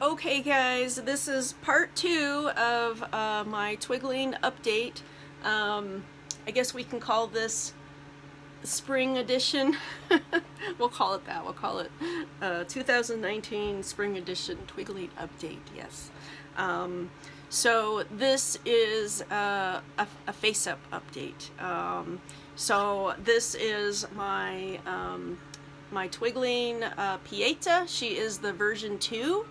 Okay guys, this is part 2 of my Twigling update. I guess we can call this spring edition. We'll call it that. We'll call it 2019 spring edition Twigling update, yes. So this is a faceup update. So this is my my Twigling Pieta. She is the version 2.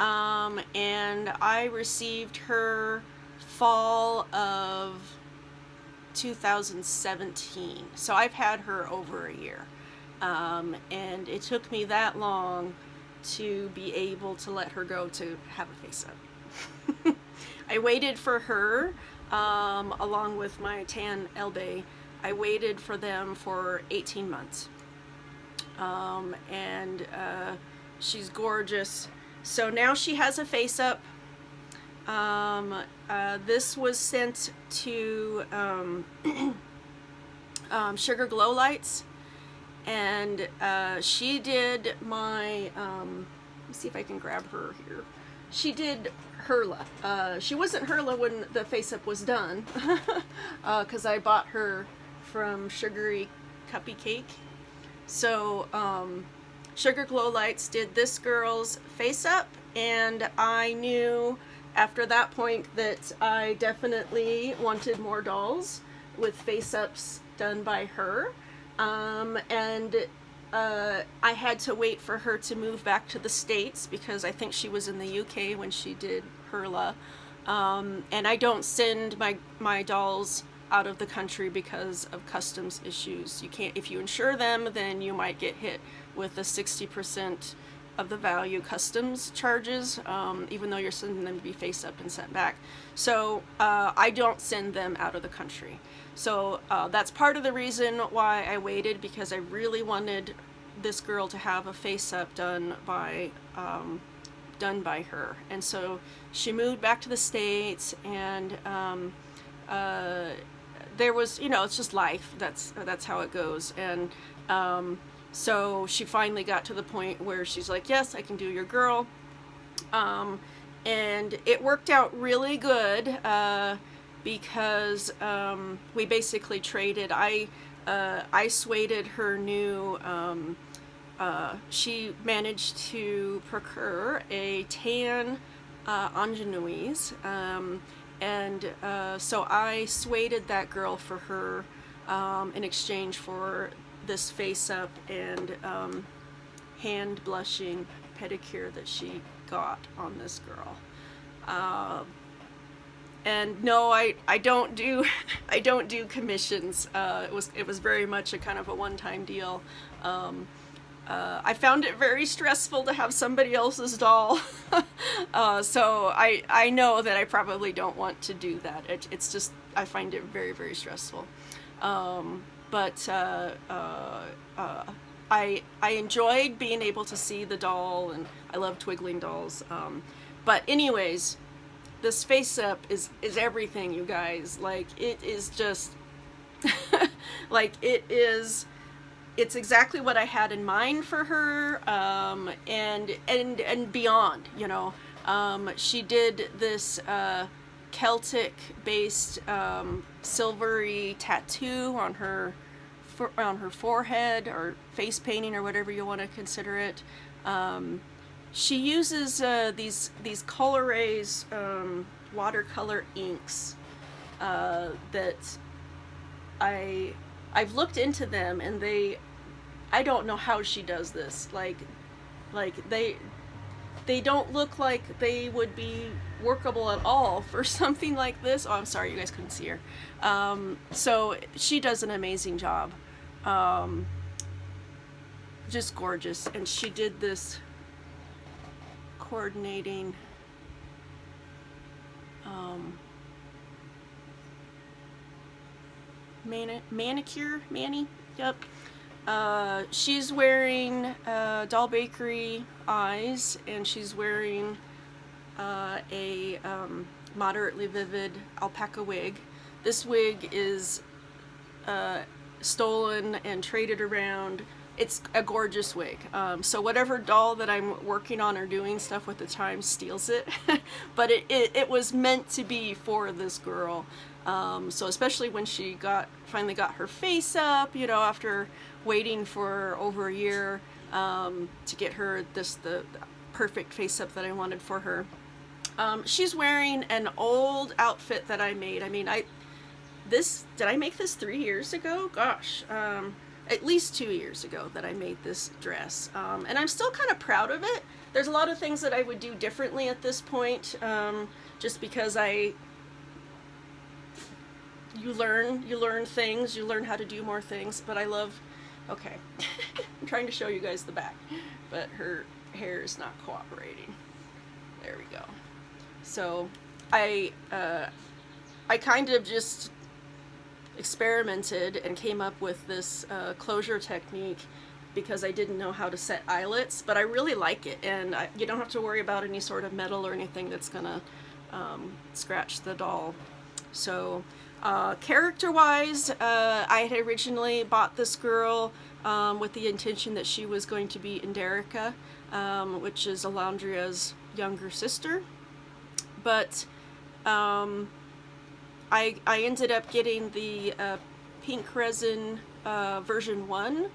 And I received her fall of 2017. So I've had her over a year. And it took me that long to be able to let her go to have a face-up. I waited for her, along with my tan elbe. I waited for them for 18 months. She's gorgeous. So now she has a face-up. This was sent to Sugar Glowlights, and she did my, let me see if I can grab her here. She did Hurla. She wasn't Hurla when the face-up was done, because I bought her from Sugary Cuppy Cake. So, Sugar Glowlights did this girl's face-up, and I knew after that point that I definitely wanted more dolls with face-ups done by her. I had to wait for her to move back to the States because I think she was in the UK when she did Hurla. And I don't send my dolls out of the country because of customs issues. You can't, if you insure them, then you might get hit with the 60% of the value customs charges, even though you're sending them to be face up and sent back. So I don't send them out of the country. So that's part of the reason why I waited, because I really wanted this girl to have a face up done by her. And so she moved back to the States, and there was, you know, it's just life. That's how it goes. And so she finally got to the point where she's like, yes, I can do your girl. And it worked out really good because we basically traded. I sueded her new, she managed to procure a tan ingenuise. So I sueded that girl for her in exchange for this face-up and hand blushing pedicure that she got on this girl. And no, I don't do I don't do commissions. It was very much a kind of a one-time deal. I found it very stressful to have somebody else's doll. So I know that I probably don't want to do that. It's just, I find it very, very stressful. But I enjoyed being able to see the doll, and I love Twigling dolls. But anyways, this face-up is everything, you guys. Like, it is just, like, it's exactly what I had in mind for her, and beyond, you know. She did this Celtic-based silvery tattoo on her forehead, or face painting, or whatever you want to consider it. She uses these Colorays watercolor inks that I've looked into them, and I don't know how she does this. Like they don't look like they would be workable at all for something like this. Oh, I'm sorry, you guys couldn't see her. So she does an amazing job. Just gorgeous. And she did this coordinating manicure, yep. She's wearing Doll Bakery eyes, and she's wearing a moderately vivid alpaca wig. This wig is stolen and traded around it's a gorgeous wig. So whatever doll that I'm working on or doing stuff with at the time steals it. But it was meant to be for this girl. So especially when she finally got her face up, you know, after waiting for over a year to get her the perfect face up that I wanted for her. She's wearing an old outfit that I made. I mean, did I make this 3 years ago? Gosh, at least 2 years ago that I made this dress. And I'm still kind of proud of it. There's a lot of things that I would do differently at this point, just because you learn things, you learn how to do more things, but I love, okay, I'm trying to show you guys the back, but her hair is not cooperating. There we go. So I kind of just experimented and came up with this closure technique because I didn't know how to set eyelets, but I really like it, and you don't have to worry about any sort of metal or anything that's gonna scratch the doll. So character-wise, I had originally bought this girl with the intention that she was going to be Inderica, which is Alondria's younger sister, but I ended up getting the pink resin version 1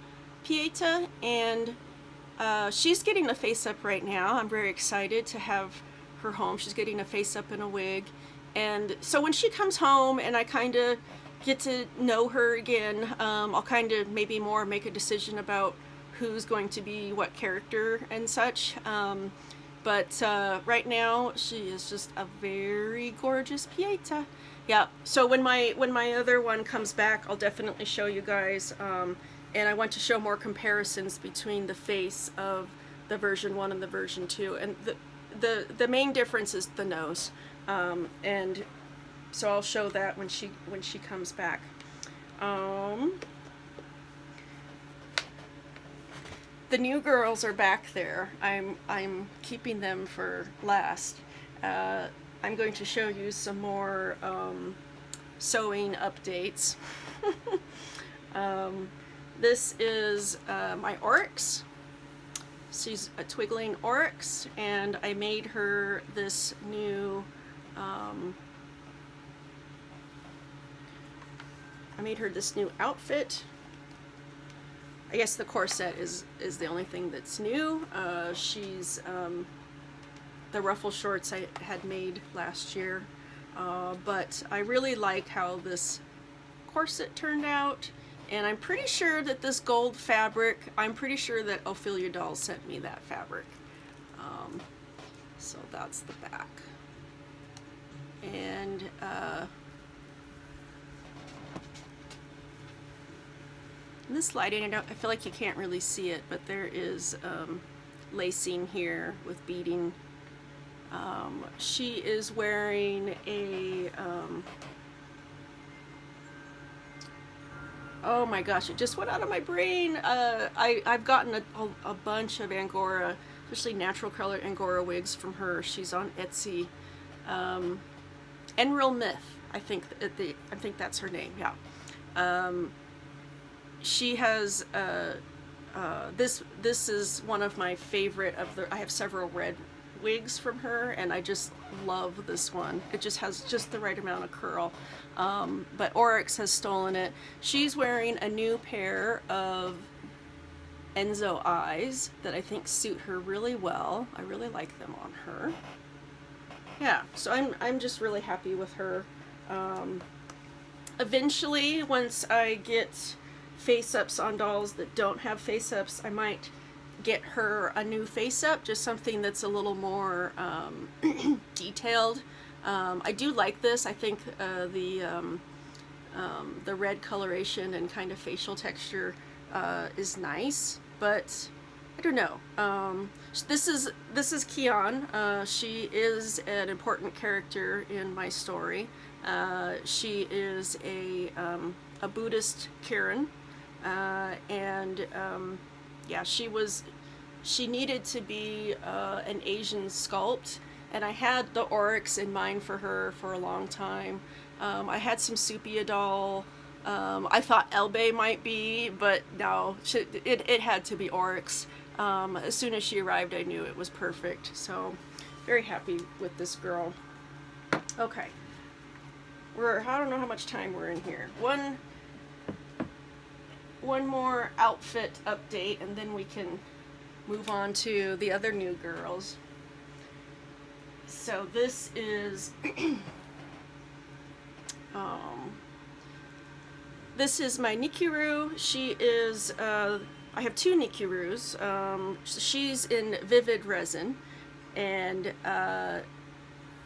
Pieta, and she's getting a face up right now. I'm very excited to have her home. She's getting a face up and a wig, and so when she comes home and I kind of get to know her again, I'll kind of maybe more make a decision about who's going to be what character and such. But right now she is just a very gorgeous Pieta. Yeah, so when my other one comes back, I'll definitely show you guys, and I want to show more comparisons between the face of the version 1 and the version 2, and the main difference is the nose, and so I'll show that when she comes back. The new girls are back there. I'm keeping them for last. I'm going to show you some more sewing updates. This is my Oryx. She's a Twigling Oryx, and I made her this new outfit. I guess the corset is the only thing that's new. She's the ruffle shorts I had made last year, but I really like how this corset turned out, and I'm pretty sure that this gold fabric, I'm pretty sure that Ophelia Doll sent me that fabric. So that's the back. And in this lighting, I feel like you can't really see it, but there is lacing here with beading. She is wearing a oh my gosh, it just went out of my brain. I've gotten a bunch of Angora, especially natural color Angora wigs from her. She's on Etsy. Enreal Myth, I think that's her name. Yeah. She has this is one of my favorite of the. I have several red wigs from her, and I just love this one. It just has just the right amount of curl. But Oryx has stolen it. She's wearing a new pair of Enzo eyes that I think suit her really well. I really like them on her. Yeah, so I'm just really happy with her. Eventually, once I get face-ups on dolls that don't have face-ups, I might get her a new face-up, just something that's a little more detailed. I do like this. I think the red coloration and kind of facial texture is nice, but I don't know. This is Kian. She is an important character in my story. She is a Buddhist Karen, and yeah, she needed to be an Asian sculpt, and I had the Oryx in mind for her for a long time. I had some Sepia Doll I thought Elbe might be, but no, it had to be Oryx. As soon as she arrived, I knew it was perfect. So, very happy with this girl. Okay. I don't know how much time we're in here. One more outfit update, and then we can move on to the other new girls. So this is this is my Nikki Roo. She is I have two Nikki Roos. She's in Vivid Resin, and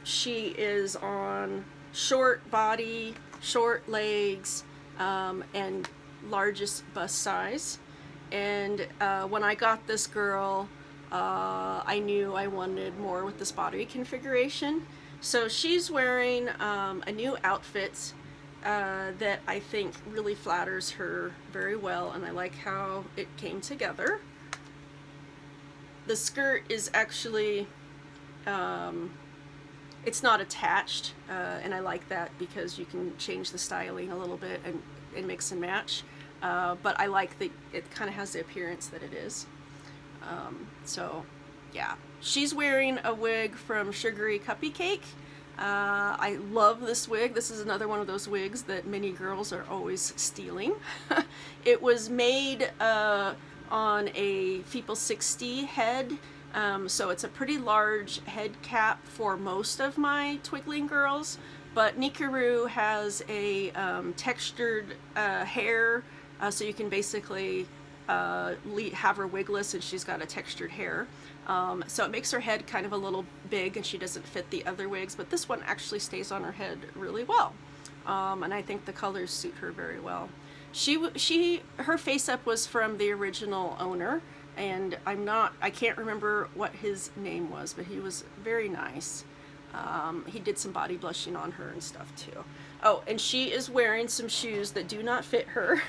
she is on short body, short legs, and largest bust size. And when I got this girl, I knew I wanted more with this body configuration. So she's wearing a new outfit that I think really flatters her very well, and I like how it came together. The skirt is actually, it's not attached, and I like that because you can change the styling a little bit and mix and match. But I like that it kind of has the appearance that it is. So yeah, she's wearing a wig from Sugary Cuppy Cake. I love this wig. This is another one of those wigs that many girls are always stealing. It was made on a Feeple 60 head, so it's a pretty large head cap for most of my Twigling girls, but Nikki Roo has a textured hair, so you can basically have her wigless, and she's got a textured hair. So it makes her head kind of a little big, and she doesn't fit the other wigs, but this one actually stays on her head really well. And I think the colors suit her very well. Her face up was from the original owner, and I can't remember what his name was, but he was very nice. He did some body blushing on her and stuff too. Oh, and she is wearing some shoes that do not fit her.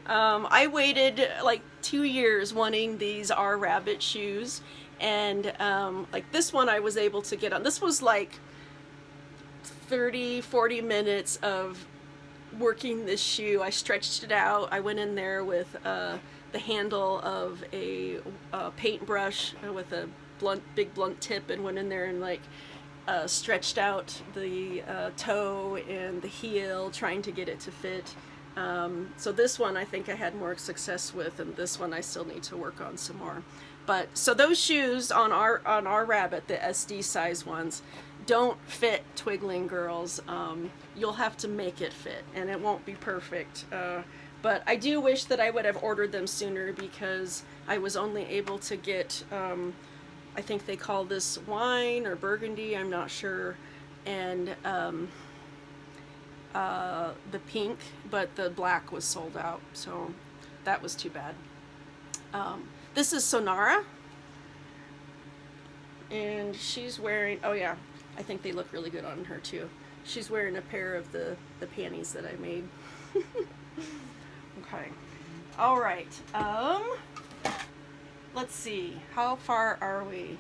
I waited like 2 years wanting these Rabbit shoes, and like this one I was able to get on. This was like 30-40 minutes of working this shoe. I stretched it out. I went in there with the handle of a paintbrush with a big blunt tip, and went in there and like stretched out the toe and the heel, trying to get it to fit. So this one I think I had more success with, and this one I still need to work on some more. But so those shoes on our Rabbit, the SD size ones, don't fit Twigling girls. You'll have to make it fit, and it won't be perfect. But I do wish that I would have ordered them sooner, because I was only able to get, I think they call this wine or burgundy, I'm not sure, and the pink, but the black was sold out, so that was too bad. This is Sonara, and she's wearing, oh yeah, I think they look really good on her too. She's wearing a pair of the panties that I made. Okay, all right, let's see, how far are we?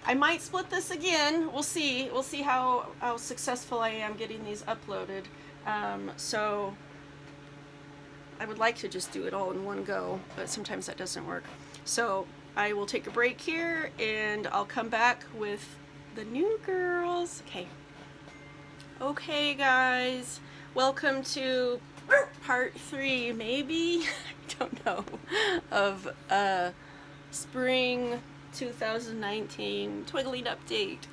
I might split this again. We'll see. We'll see how successful I am getting these uploaded. So I would like to just do it all in one go, but sometimes that doesn't work. So I will take a break here, and I'll come back with the new girls. Okay. Okay, guys. Welcome to part 3, maybe? I don't know. Of spring 2019 Twigling update.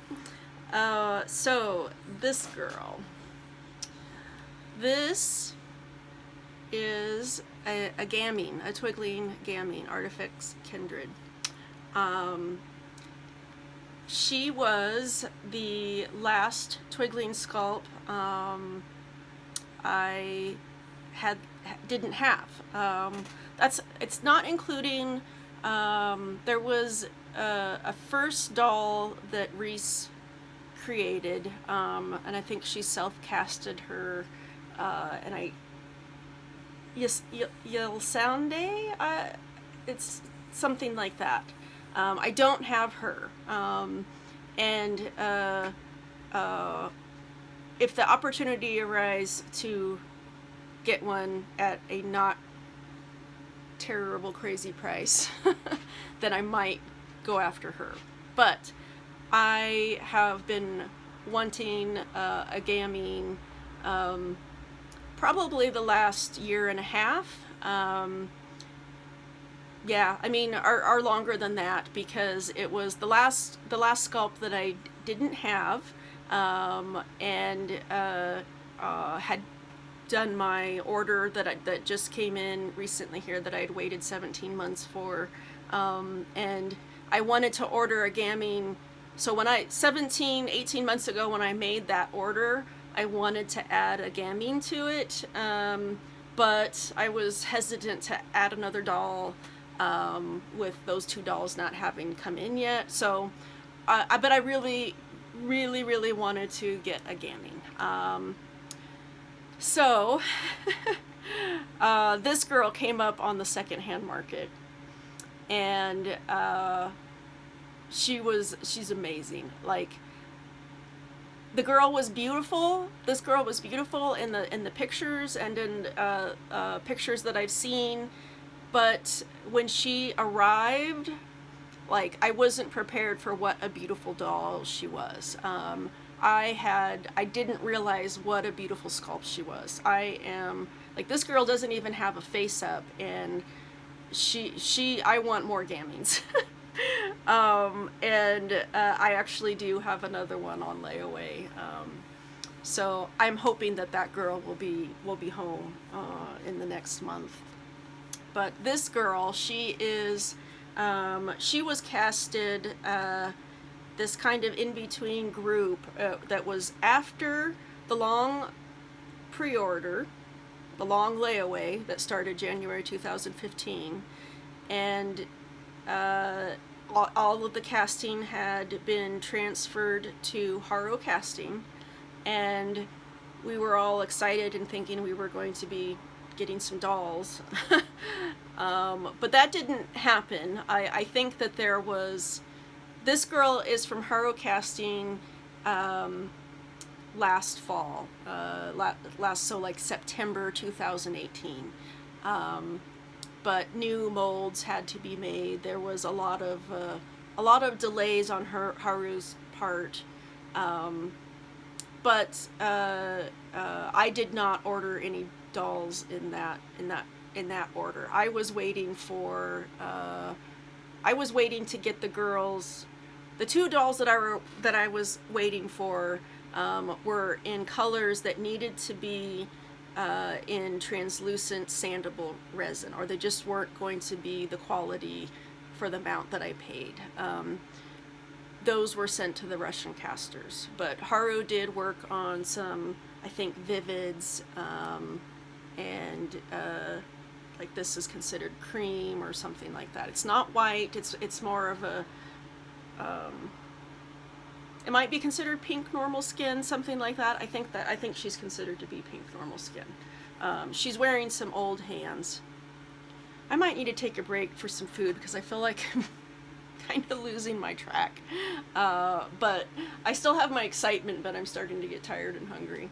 So this girl, this is a Gamine, a Twigling Gamine, Artifex Kindred. She was the last Twigling sculpt I didn't have. It's not including, there was a first doll that Reese created, and I think she self-casted her, and Yelsande, it's something like that. I don't have her, and if the opportunity arises to get one at a not terrible crazy price, then I might go after her. But I have been wanting a Gamine probably the last year and a half. Yeah, I mean, are longer than that, because it was the last sculpt that I didn't have, and had done my order that just came in recently here that I had waited 17 months for, and I wanted to order a Gamine. So when 18 months ago when I made that order, I wanted to add a Gamine to it, but I was hesitant to add another doll, with those two dolls not having come in yet. So, but I really, really, really wanted to get a Gamine. So, this girl came up on the secondhand market, and she's amazing. Like, the girl was beautiful. This girl was beautiful in the pictures and in pictures that I've seen. But when she arrived, like, I wasn't prepared for what a beautiful doll she was. I didn't realize what a beautiful sculpt she was. Like, this girl doesn't even have a face up, and I want more Gamines. And I actually do have another one on layaway. So I'm hoping that girl will be home in the next month. But this girl, she was casted this kind of in-between group that was after the long pre-order, the long layaway that started January 2015, and all of the casting had been transferred to Haro Casting, and we were all excited and thinking we were going to be getting some dolls. But that didn't happen. I think that this girl is from Haro Casting last fall, so like September 2018. But new molds had to be made. There was a lot of delays on Haru's part. But I did not order any dolls in that order. I was waiting to get the girls. The two dolls that I was waiting for were in colors that needed to be in translucent sandable resin, or they just weren't going to be the quality for the amount that I paid. Those were sent to the Russian casters, but Haru did work on some, I think, Vivids, and like this is considered cream or something like that. It's not white. It's more of a it might be considered pink normal skin, something like that. I think she's considered to be pink normal skin. She's wearing some old hands. I might need to take a break for some food because I feel like I'm kind of losing my track. But I still have my excitement, but I'm starting to get tired and hungry.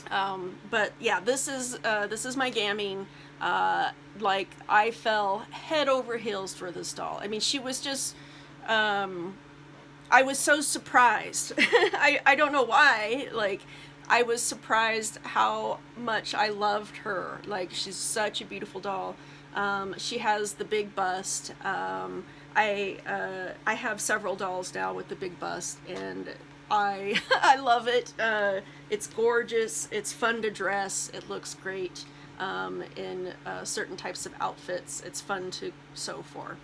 But yeah, this is my Gamine. Like, I fell head over heels for this doll. I mean, she was just, I was so surprised. I don't know why. Like, I was surprised how much I loved her. Like, she's such a beautiful doll. She has the big bust. I have several dolls now with the big bust, and I love it. It's gorgeous. It's fun to dress. It looks great in certain types of outfits. It's fun to sew for.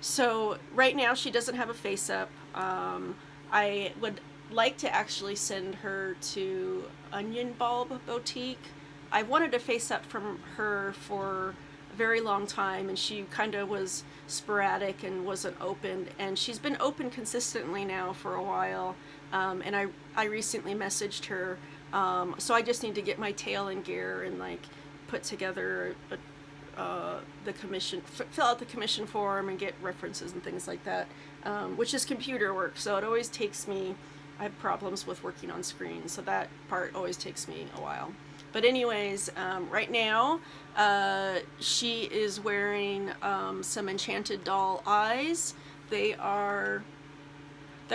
So right now she doesn't have a face up. I would like to actually send her to Onion Bulb Boutique. I wanted a face up from her for a very long time, and she kind of was sporadic and wasn't opened, and she's been open consistently now for a while. And I recently messaged her, so I just need to get my tail in gear and like put together the commission, fill out the commission form and get references and things like that, which is computer work, so it always takes me, I have problems with working on screen, so that part always takes me a while. But anyways, right now, she is wearing some Enchanted Doll eyes. They're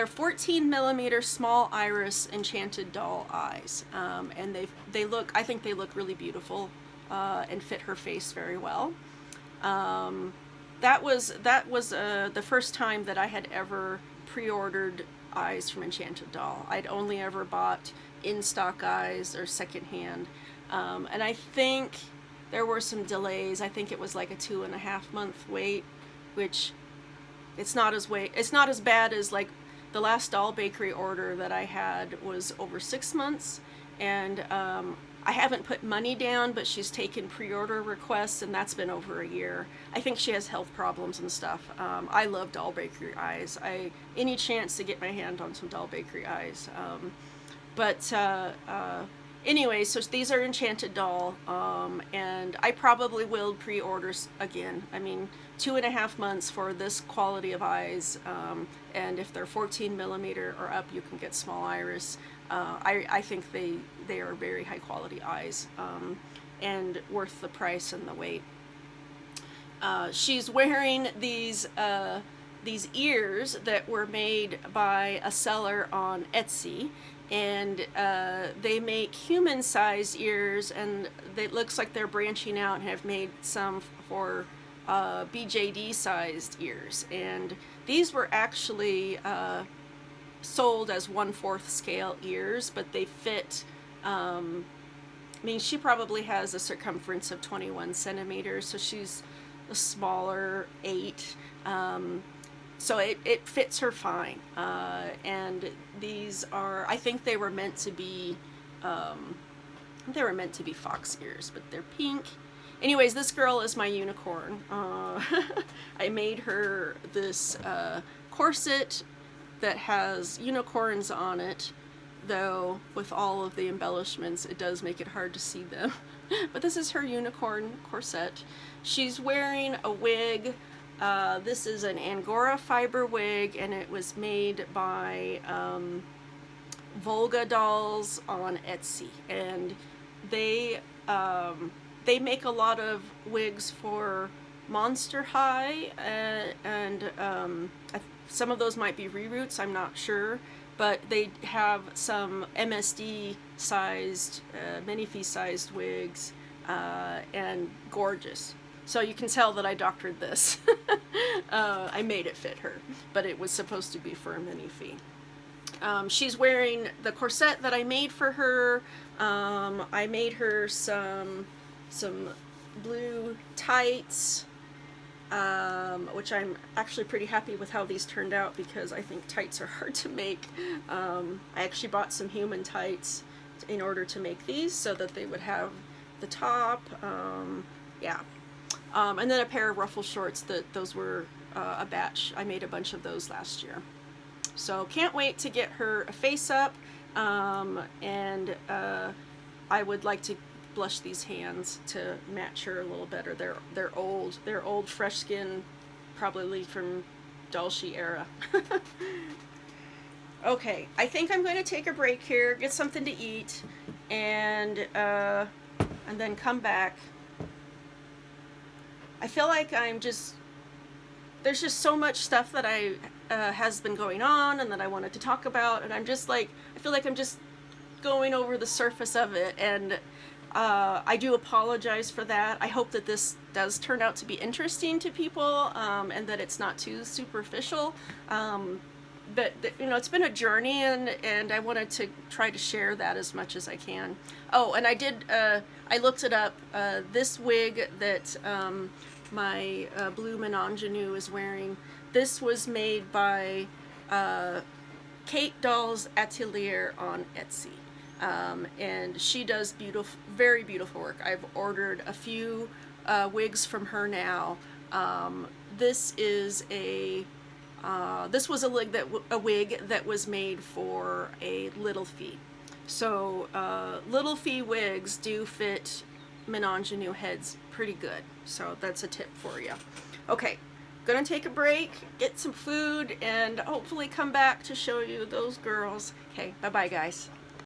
14 millimeter small iris Enchanted Doll eyes, and I think they look really beautiful and fit her face very well. That was the first time that I had ever pre-ordered eyes from Enchanted Doll. I'd only ever bought in-stock eyes or secondhand, and I think there were some delays. I think it was like a 2.5 month wait, which it's not as bad as like the last Doll Bakery order that I had was over 6 months, and I haven't put money down, but she's taken pre-order requests, and that's been over a year. I think she has health problems and stuff. I love Doll Bakery eyes. Any chance to get my hand on some Doll Bakery eyes. Anyway, so these are Enchanted Doll, and I probably will pre-order again. I mean, 2.5 months for this quality of eyes, and if they're 14 millimeter or up, you can get small iris. I think they are very high quality eyes, and worth the price and the wait. She's wearing these ears that were made by a seller on Etsy, and they make human-sized ears, and it looks like they're branching out and have made some for BJD-sized ears. And these were actually sold as 1/4 scale ears, but they fit. I mean, she probably has a circumference of 21 centimeters, so she's a smaller 8. So it fits her fine. And these are, I think they were meant to be, fox ears, but they're pink. Anyways, this girl is my unicorn. I made her this corset that has unicorns on it, though with all of the embellishments it does make it hard to see them. But this is her unicorn corset. She's wearing a wig. This is an Angora fiber wig, and it was made by Volga Dolls on Etsy, and they make a lot of wigs for Monster High, and some of those might be reroots, I'm not sure, but they have some MSD sized, Minifee sized wigs, and gorgeous. So you can tell that I doctored this. I made it fit her, but it was supposed to be for a Minifee. She's wearing the corset that I made for her. I made her some blue tights, which I'm actually pretty happy with how these turned out, because I think tights are hard to make. I actually bought some human tights in order to make these so that they would have the top. Yeah. And then a pair of ruffle shorts. Those were a batch. I made a bunch of those last year. So can't wait to get her a face up, and I would like to blush these hands to match her a little better. They're old fresh skin, probably from Dolce era. Okay, I think I'm going to take a break here, get something to eat, and then come back. I feel like there's just so much stuff that has been going on and that I wanted to talk about, and I feel like I'm just going over the surface of it, and I do apologize for that. I hope that this does turn out to be interesting to people, and that it's not too superficial. But it's been a journey, and I wanted to try to share that as much as I can. Oh, and I looked it up. This wig that my blue Menangenou is wearing, this was made by Kate Doll's Atelier on Etsy. And she does very beautiful work. I've ordered a few wigs from her now. This was a wig that was made for a Little Fee. So Little Fee wigs do fit Menangenou heads pretty good. So that's a tip for you. Okay, gonna take a break, get some food, and hopefully come back to show you those girls. Okay, bye-bye guys.